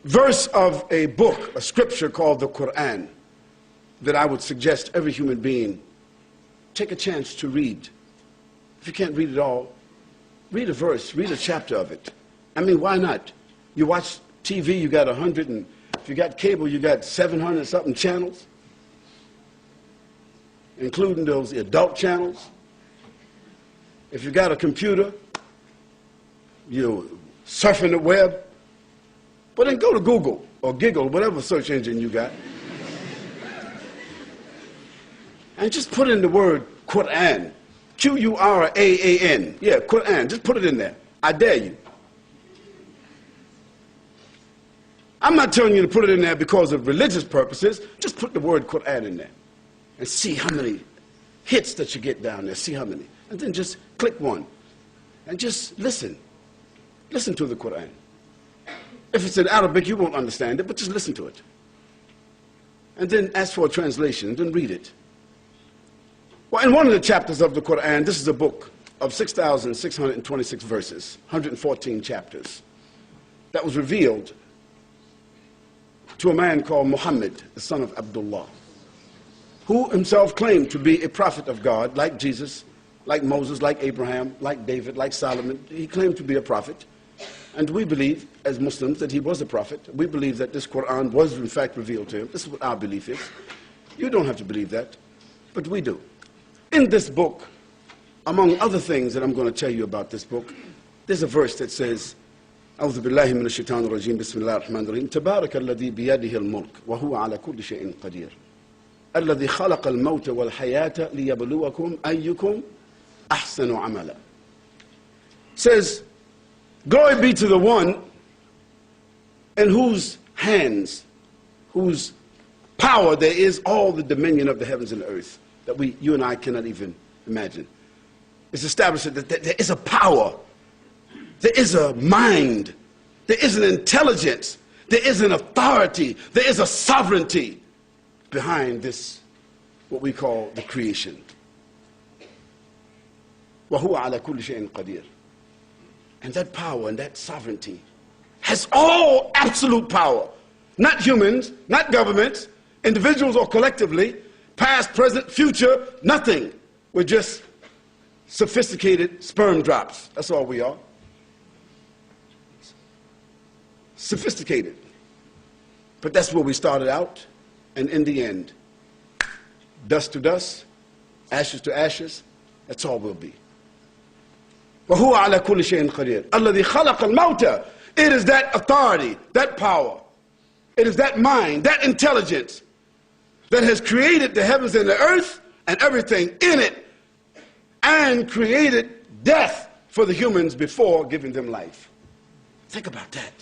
verse of a book, a scripture called the Quran, that I would suggest every human being take a chance to read. If you can't read it all, read a verse, read a chapter of it. I mean, why not? You watch TV, you got 100, and if you got cable, you got 700 something channels, including those adult channels. If you got a computer, you're surfing the web. But then go to Google or Giggle, whatever search engine you got, and just put in the word Quran. Quran. Yeah, Quran. Just put it in there. I dare you. I'm not telling you to put it in there because of religious purposes. Just put the word Quran in there and see how many hits that you get down there. See how many. And then just click one and just listen. Listen to the Quran. If it's in Arabic, you won't understand it, but just listen to it. And then ask for a translation, and then read it. Well, in one of the chapters of the Quran, this is a book of 6,626 verses, 114 chapters, that was revealed to a man called Muhammad, the son of Abdullah, who himself claimed to be a prophet of God, like Jesus, like Moses, like Abraham, like David, like Solomon. He claimed to be a prophet. And we believe, as Muslims, that he was a prophet. We believe that this Quran was, in fact, revealed to him. This is what our belief is. You don't have to believe that, but we do. In this book, among other things that I'm going to tell you about this book, there's a verse that says, أعوذ بالله من الشيطان الرجيم بسم الله الرحمن الرحيم تبارك الذي بيده الملك وهو على كل شيء قدير الذي خلق الموت والحياة ليبلوكم أيكم أحسن عملا. Says, glory be to the one in whose hands, whose power there is all the dominion of the heavens and the earth that you and I cannot even imagine. It's established that there is a power, there is a mind, there is an intelligence, there is an authority, there is a sovereignty behind this, what we call the creation. وَهُوَ عَلَى كُلِّ شَيْءٍ قَدِيرٌ. And that power and that sovereignty has all absolute power. Not humans, not governments, individuals or collectively, past, present, future, nothing. We're just sophisticated sperm drops. That's all we are. Sophisticated. But that's where we started out. And in the end, dust to dust, ashes to ashes, that's all we'll be. وَهُوَ عَلَى كُلِّ شَيْءٍ قَدِيرٌ الَّذِي خَلَقَ الْمَوْتَ. It is that authority, that power, it is that mind, that intelligence that has created the heavens and the earth and everything in it, and created death for the humans before giving them life. Think about that.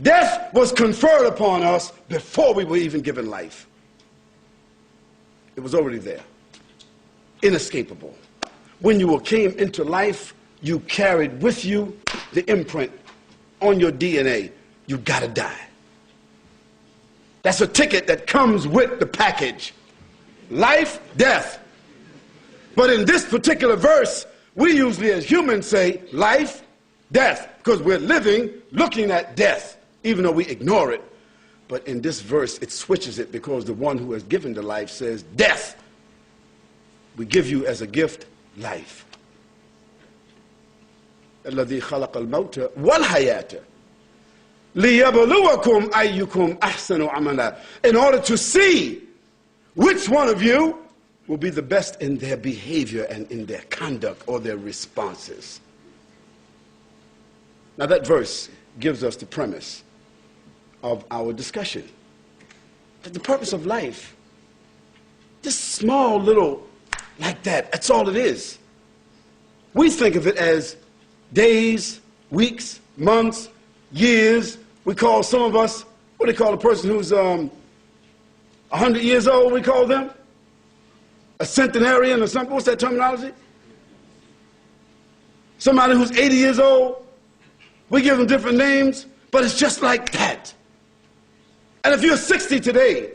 Death was conferred upon us before we were even given life. It was already there, inescapable. When you came into life, you carried with you the imprint on your DNA. You gotta die. That's a ticket that comes with the package. Life, death. But in this particular verse, we usually as humans say life, death, because we're living looking at death, even though we ignore it. But in this verse, it switches it because the one who has given the life says, death, we give you as a gift life. الذي خلق الموت والحياة ليبلوكم أيكم أحسن عملا. In order to see which one of you will be the best in their behavior and in their conduct or their responses. Now that verse gives us the premise of our discussion. That the purpose of life, this small little like that's all it is. We think of it as days, weeks, months, years. We call some of us, what do they call a person who's 100 years old, we call them? A centenarian or something, what's that terminology? Somebody who's 80 years old, we give them different names, but it's just like that. And if you're 60 today,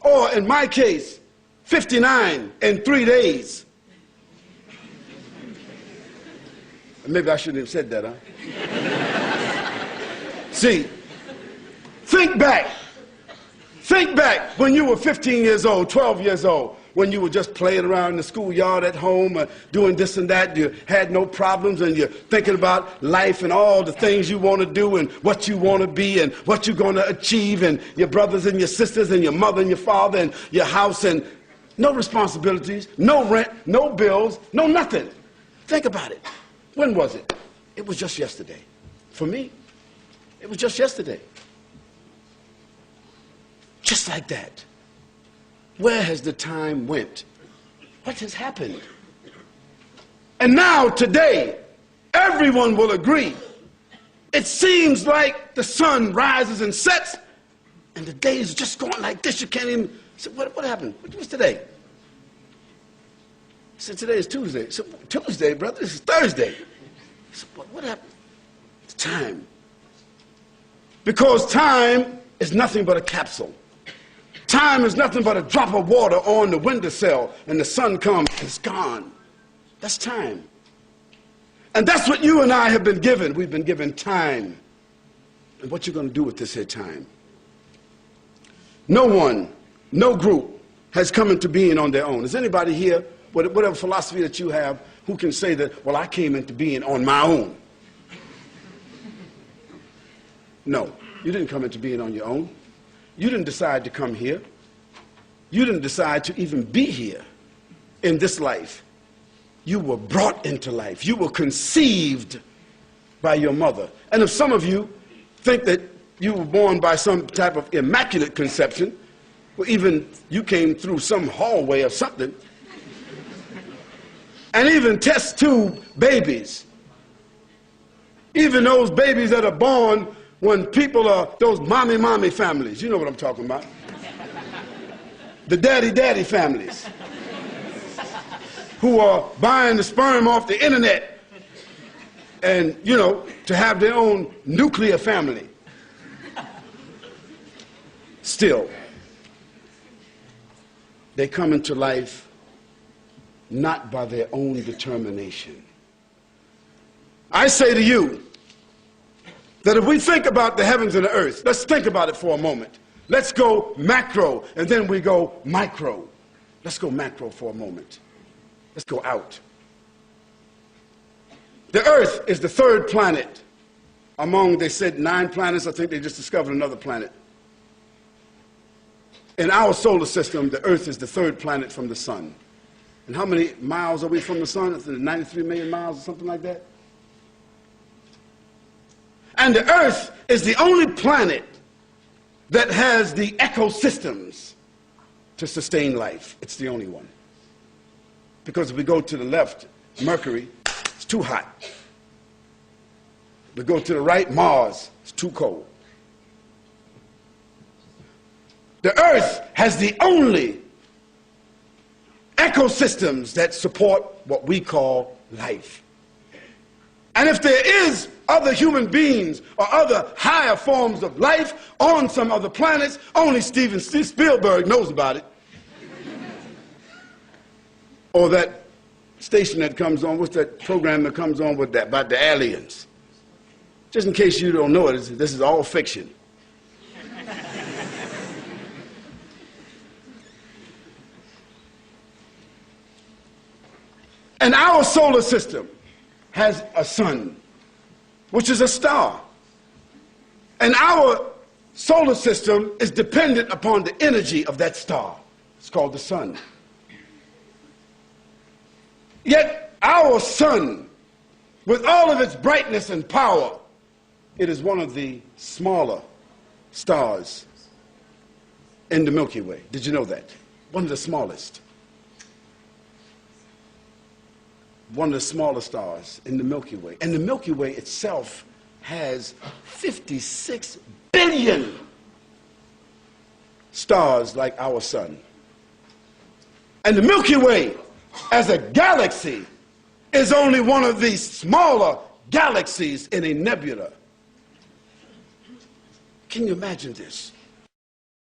or in my case, 59 in 3 days. Maybe I shouldn't have said that, huh? See, think back. Think back when you were 15 years old, 12 years old, when you were just playing around in the schoolyard at home, doing this and that. You had no problems, and you're thinking about life and all the things you want to do and what you want to be and what you're going to achieve, and your brothers and your sisters and your mother and your father and your house, and no responsibilities, no rent, no bills, no nothing. Think about it. When was it? It was just yesterday. For me, it was just yesterday. Just like that. Where has the time went? What has happened? And now, today, everyone will agree. It seems like the sun rises and sets, and the day is just going like this. You can't even say, what happened? What's today? I said, today is Tuesday. I said, Tuesday, brother, this is Thursday. I said, what happened? It's time. Because time is nothing but a capsule. Time is nothing but a drop of water on the windowsill, and the sun comes and it's gone. That's time. And that's what you and I have been given. We've been given time. And what you're going to do with this here time? No one, no group has come into being on their own. Is anybody here, whatever philosophy that you have, who can say that, well, I came into being on my own? No, you didn't come into being on your own. You didn't decide to come here. You didn't decide to even be here in this life. You were brought into life. You were conceived by your mother. And if some of you think that you were born by some type of immaculate conception, or even you came through some hallway or something, and even test tube babies, even those babies that are born when people are, those mommy families, you know what I'm talking about. The daddy families who are buying the sperm off the internet and, you know, to have their own nuclear family. Still, they come into life not by their own determination. I say to you, that if we think about the heavens and the earth, let's think about it for a moment. Let's go macro, and then we go micro. Let's go macro for a moment. Let's go out. The earth is the third planet among, they said, 9 planets. I think they just discovered another planet. In our solar system, the earth is the third planet from the sun. And how many miles are we from the sun? It's 93 million miles or something like that. And the earth is the only planet that has the ecosystems to sustain life. It's the only one. Because if we go to the left, Mercury, it's too hot. If we go to the right, Mars, it's too cold. The earth has the only ecosystems that support what we call life. And if there is other human beings or other higher forms of life on some other planets, only Steven Spielberg knows about it. Or that station that comes on, what's that program that comes on with that, about the aliens? Just in case you don't know it, this is all fiction. And our solar system has a sun, which is a star. And our solar system is dependent upon the energy of that star. It's called the sun. Yet our sun, with all of its brightness and power, it is one of the smaller stars in the Milky Way. Did you know that? One of the smallest. One of the smaller stars in the Milky Way. And the Milky Way itself has 56 billion stars like our sun. And the Milky Way, as a galaxy, is only one of the smaller galaxies in a nebula. Can you imagine this?